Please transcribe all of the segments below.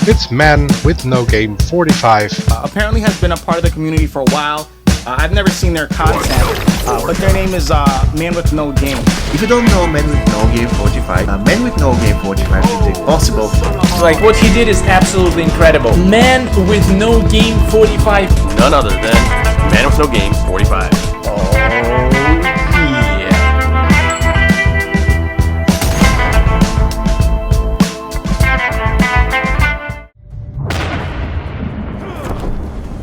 It's Man with No Game 45. Apparently has been a part of the community for a while. I've never seen their content, but their name is Man with No Game. If you don't know Man with No Game 45, Man with No Game 45 is impossible. Like, what he did is absolutely incredible. Man with No Game 45. None other than Man with No Game 45. Oh, yeah.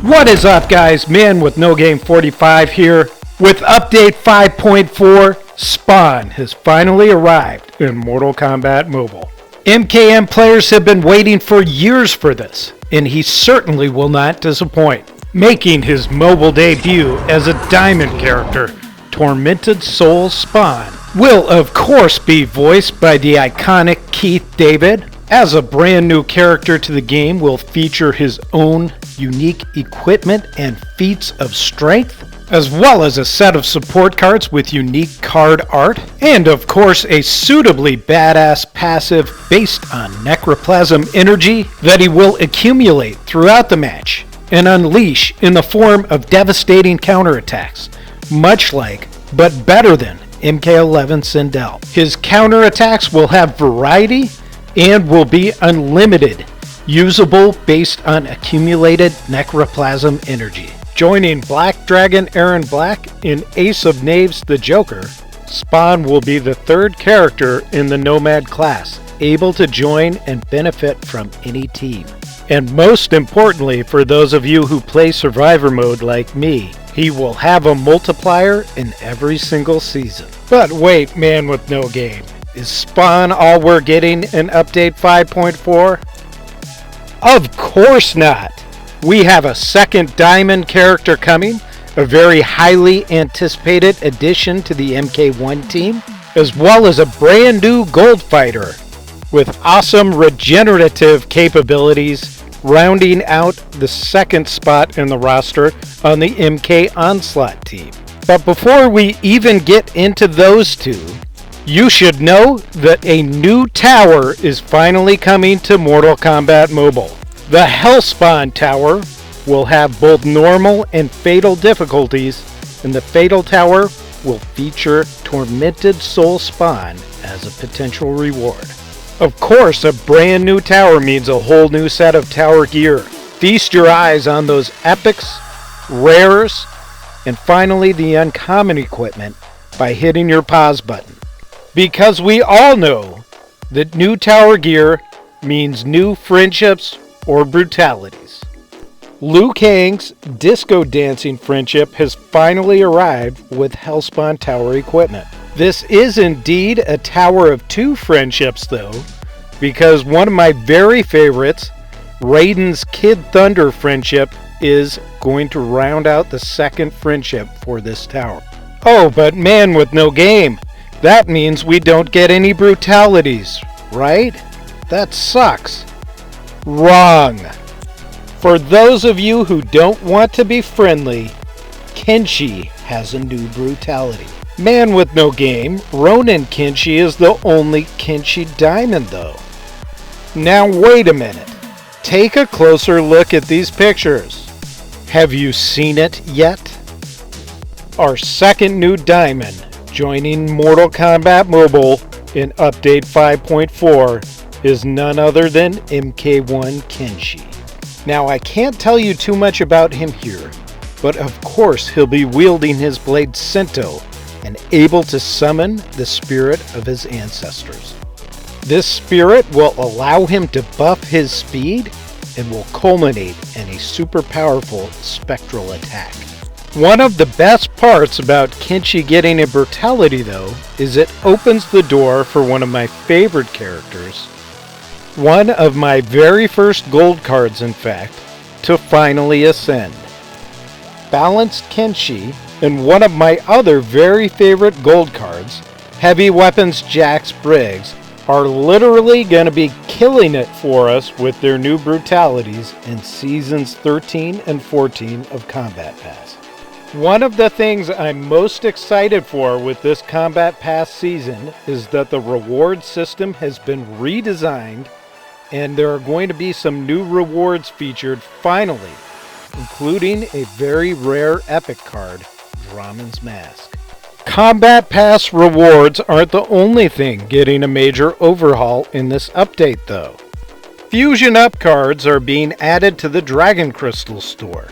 What is up, guys? Man with No Game 45 here with update 5.4. Spawn has finally arrived in Mortal Kombat Mobile. MKM players have been waiting for years for this, and he certainly will not disappoint. Making his mobile debut as a diamond character, Tormented Soul Spawn will of course be voiced by the iconic Keith David. As a brand new character to the game, will feature his own unique equipment and feats of strength, as well as a set of support cards with unique card art, and of course a suitably badass passive based on necroplasm energy that he will accumulate throughout the match and unleash in the form of devastating counterattacks, much like, but better than, MK1 Sindel. His counterattacks will have variety and will be unlimited, usable based on accumulated necroplasm energy. Joining Black Dragon Aaron Black in Ace of Knaves the Joker, Spawn will be the third character in the Nomad class, able to join and benefit from any team. And most importantly, for those of you who play Survivor mode like me, he will have a multiplier in every single season. But wait, Man with No Game. Is Spawn all we're getting in update 5.4? Of course not! We have a second diamond character coming, a very highly anticipated addition to the MK1 team, as well as a brand new gold fighter with awesome regenerative capabilities, rounding out the second spot in the roster on the MK Onslaught team. But before we even get into those two, you should know that a new tower is finally coming to Mortal Kombat Mobile. The Hellspawn Tower will have both normal and fatal difficulties, and the Fatal Tower will feature Tormented Soul Spawn as a potential reward. Of course, a brand new tower means a whole new set of tower gear. Feast your eyes on those epics, rares, and finally the uncommon equipment by hitting your pause button. Because we all know that new tower gear means new friendships or brutalities. Liu Kang's disco dancing friendship has finally arrived with Hellspawn Tower equipment. This is indeed a tower of two friendships though, because one of my very favorites, Raiden's Kid Thunder friendship, is going to round out the second friendship for this tower. Oh, but Man with No Game, that means we don't get any brutalities, right? That sucks. Wrong. For those of you who don't want to be friendly, Kenshi has a new brutality. Man with No Game, Ronin Kenshi is the only Kenshi diamond though. Now wait a minute. Take a closer look at these pictures. Have you seen it yet? Our second new diamond joining Mortal Kombat Mobile in update 5.4 is none other than MK1 Kenshi. Now I can't tell you too much about him here, but of course he'll be wielding his blade Sento and able to summon the spirit of his ancestors. This spirit will allow him to buff his speed and will culminate in a super powerful spectral attack. One of the best parts about Kenshi getting a brutality though is it opens the door for one of my favorite characters, one of my very first gold cards in fact, to finally ascend. Balanced Kenshi and one of my other very favorite gold cards, Heavy Weapons Jax Briggs, are literally going to be killing it for us with their new brutalities in Seasons 13 and 14 of Kombat Pass. One of the things I'm most excited for with this Kombat Pass season is that the reward system has been redesigned and there are going to be some new rewards featured finally, including a very rare epic card, Dramon's Mask. Kombat Pass rewards aren't the only thing getting a major overhaul in this update though. Fusion Up cards are being added to the Dragon Crystal store.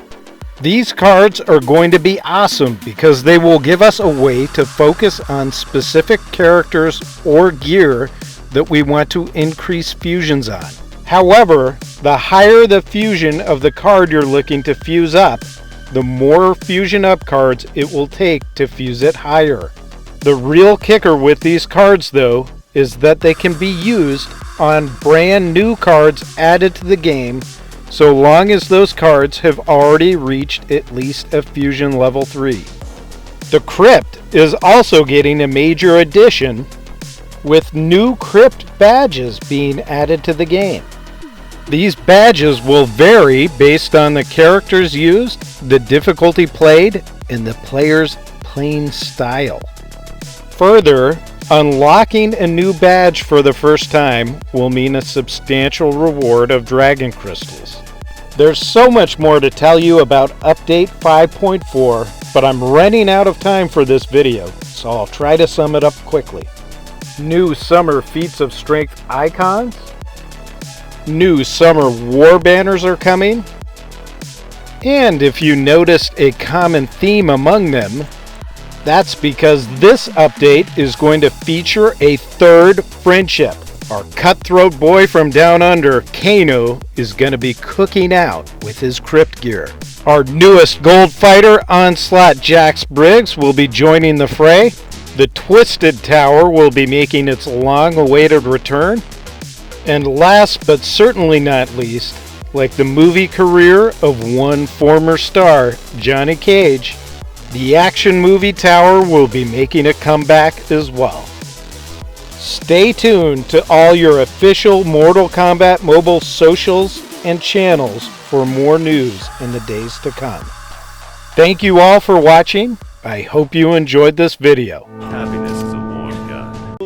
These cards are going to be awesome because they will give us a way to focus on specific characters or gear that we want to increase fusions on. However, the higher the fusion of the card you're looking to fuse up, the more Fusion Up cards it will take to fuse it higher. The real kicker with these cards though is that they can be used on brand new cards added to the game so long as those cards have already reached at least a Fusion level 3. The Crypt is also getting a major addition with new Crypt badges being added to the game. These badges will vary based on the characters used, the difficulty played, and the player's playing style. Further, unlocking a new badge for the first time will mean a substantial reward of Dragon Crystals. There's so much more to tell you about Update 5.4, but I'm running out of time for this video, so I'll try to sum it up quickly. New Summer Feats of Strength icons. New Summer War banners are coming. And if you noticed a common theme among them, that's because this update is going to feature a third friendship. Our cutthroat boy from down under, Kano, is going to be cooking out with his Crypt gear. Our newest gold fighter, Onslaught Jax Briggs, will be joining the fray. The Twisted Tower will be making its long-awaited return. And last but certainly not least, like the movie career of one former star, Johnny Cage, the action movie tower will be making a comeback as well. Stay tuned to all your official Mortal Kombat Mobile socials and channels for more news in the days to come. Thank you all for watching. I hope you enjoyed this video. Happiness is a warm gun.